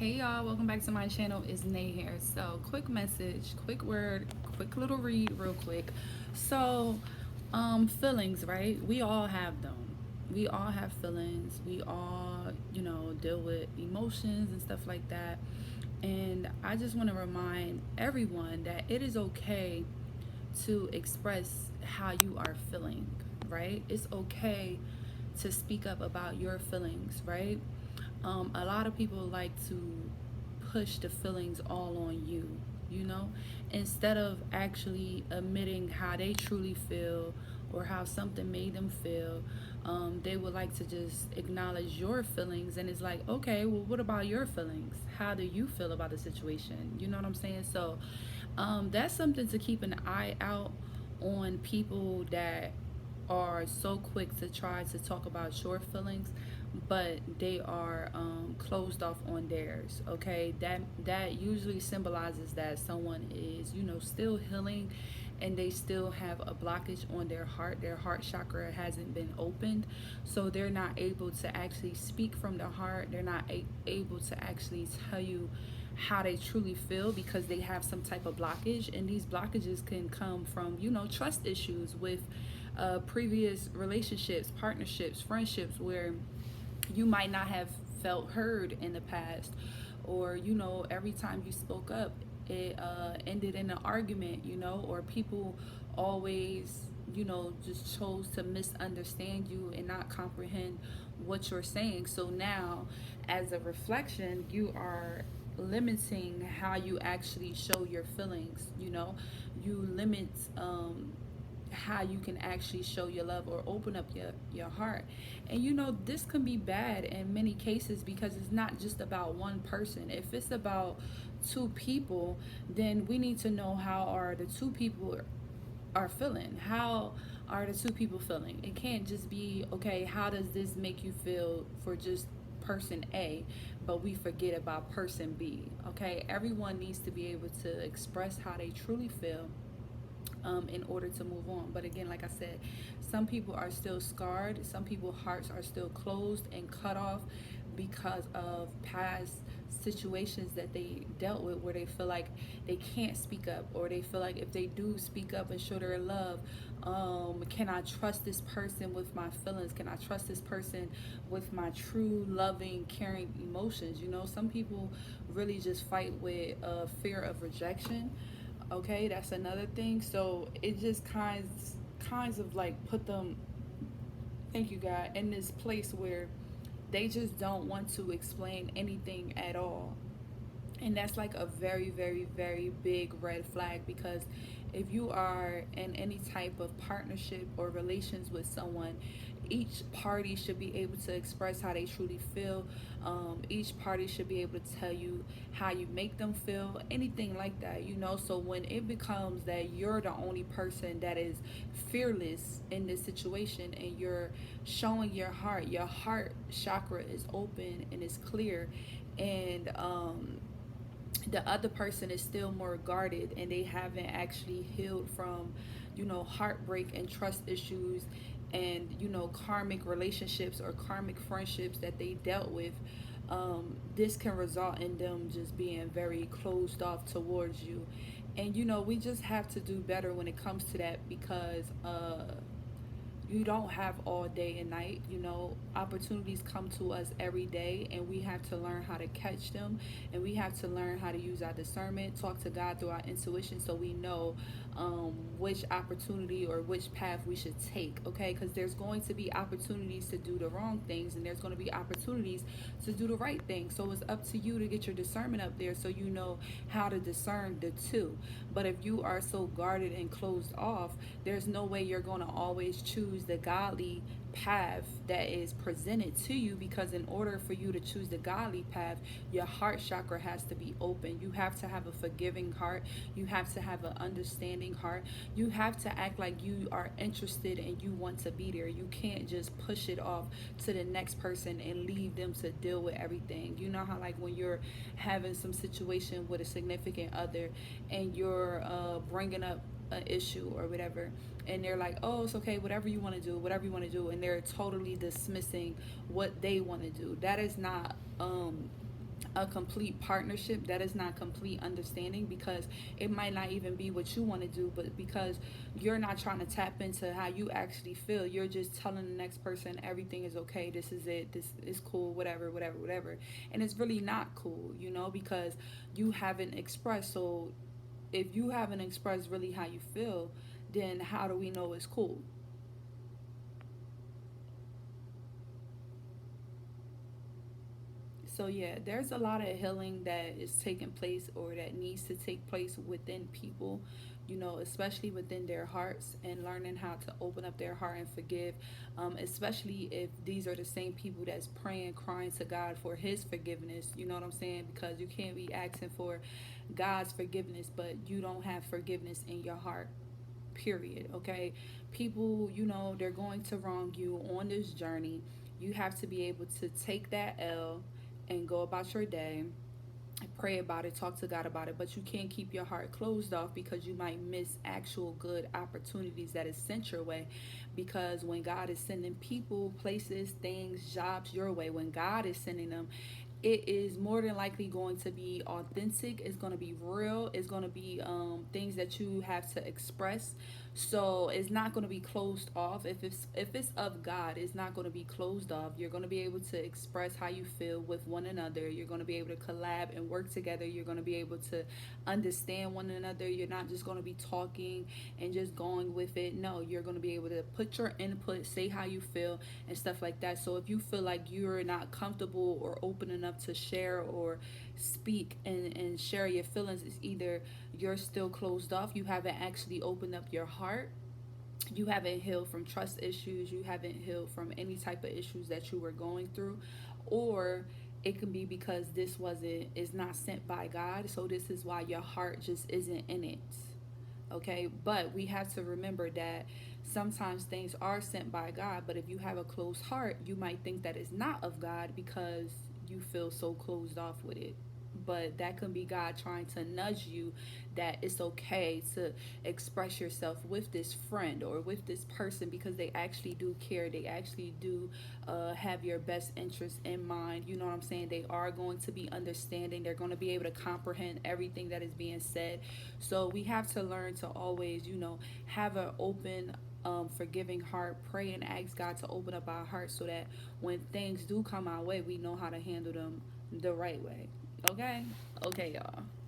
Hey y'all, welcome back to my channel. It's Nay here. So, quick message, quick word, quick little read, real quick. So, feelings, right? We all have them. We all have feelings. We all, deal with emotions and stuff like that. And I just want to remind everyone that it is okay to express how you are feeling, right? It's okay to speak up about your feelings, right? A lot of people like to push the feelings all on you, you know, instead of actually admitting how they truly feel or how something made them feel. They would like to just acknowledge your feelings, and it's like, okay, well, what about your feelings? How do you feel about the situation? You know what I'm saying? So, that's something to keep an eye out on, people that are so quick to try to talk about your feelings, but they are closed off on theirs. Okay, that usually symbolizes that someone is, still healing, and they still have a blockage on their heart. Their heart chakra hasn't been opened, so they're not able to actually speak from the heart. They're not able to actually tell you how they truly feel because they have some type of blockage, and these blockages can come from, trust issues with previous relationships, partnerships, friendships, where you might not have felt heard in the past, or every time you spoke up, it ended in an argument, or people always, just chose to misunderstand you and not comprehend what you're saying. So now, as a reflection, you are limiting how you actually show your feelings. You limit how you can actually show your love or open up your heart. And this can be bad in many cases because it's not just about one person. If it's about two people, then we need to know how are the two people are feeling. How are the two people feeling? It can't just be, okay, how does this make you feel for just person A, but we forget about person B. Okay, everyone needs to be able to express how they truly feel, in order to move on. But again, like I said, some people are still scarred. Some people's hearts are still closed and cut off because of past situations that they dealt with, where they feel like they can't speak up, or they feel like if they do speak up and show their love, can I trust this person with my feelings? Can I trust this person with my true loving, caring emotions? Some people really just fight with fear of rejection. Okay, that's another thing. So it just kinds of like put them, thank you God, in this place where they just don't want to explain anything at all. And that's like a very, very, very big red flag, because if you are in any type of partnership or relations with someone, each party should be able to express how they truly feel. Each party should be able to tell you how you make them feel, anything like that. So when it becomes that you're the only person that is fearless in this situation, and you're showing your heart chakra is open and is clear, and the other person is still more guarded, and they haven't actually healed from, heartbreak and trust issues, and karmic relationships or karmic friendships that they dealt with. This can result in them just being very closed off towards you. And we just have to do better when it comes to that, because you don't have all day and night. Opportunities come to us every day, and we have to learn how to catch them, and we have to learn how to use our discernment, talk to God through our intuition, so we know which opportunity or which path we should take. Okay, because there's going to be opportunities to do the wrong things, and there's going to be opportunities to do the right thing. So it's up to you to get your discernment up there, so you know how to discern the two. But if you are so guarded and closed off, there's no way you're going to always choose the godly path that is presented to you, because in order for you to choose the godly path, your heart chakra has to be open. You have to have a forgiving heart. You have to have an understanding heart. You have to act like you are interested and you want to be there. You can't just push it off to the next person and leave them to deal with everything. You know how, like, when you're having some situation with a significant other, and you're bringing up an issue or whatever, and they're like, oh, it's okay, whatever you want to do, whatever you want to do, and they're totally dismissing what they want to do. That is not a complete partnership, that is not complete understanding, because it might not even be what you want to do, but because you're not trying to tap into how you actually feel, you're just telling the next person everything is okay, this is it, this is cool, whatever, whatever, whatever. And it's really not cool, because you haven't expressed. So if you haven't expressed really how you feel, then how do we know it's cool? So yeah, there's a lot of healing that is taking place or that needs to take place within people, especially within their hearts, and learning how to open up their heart and forgive, especially if these are the same people that's praying, crying to God for his forgiveness. You know what I'm saying? Because you can't be asking for God's forgiveness, but you don't have forgiveness in your heart, period. Okay, people, they're going to wrong you on this journey. You have to be able to take that L and go about your day, pray about it, talk to God about it, but you can't keep your heart closed off, because you might miss actual good opportunities that is sent your way. Because when God is sending people, places, things, jobs your way, when God is sending them, it is more than likely going to be authentic. It's going to be real. It's going to be things that you have to express. So it's not going to be closed off. If it's of God, it's not going to be closed off. You're going to be able to express how you feel with one another. You're going to be able to collab and work together. You're going to be able to understand one another. You're not just going to be talking and just going with it. No, you're going to be able to put your input, say how you feel, and stuff like that. So if you feel like you're not comfortable or open enough to share or speak and share your feelings, it's either you're still closed off, you haven't actually opened up your heart, you haven't healed from trust issues, you haven't healed from any type of issues that you were going through, or it can be because this wasn't is not sent by God. So this is why your heart just isn't in it. Okay, but we have to remember that sometimes things are sent by God, but if you have a closed heart, you might think that it's not of God because you feel so closed off with it. But that can be God trying to nudge you that it's okay to express yourself with this friend or with this person, because they actually do care. They actually do have your best interest in mind. You know what I'm saying? They are going to be understanding. They're going to be able to comprehend everything that is being said. So we have to learn to always, have an open, forgiving heart. Pray and ask God to open up our hearts so that when things do come our way, we know how to handle them the right way. Okay? Okay, y'all.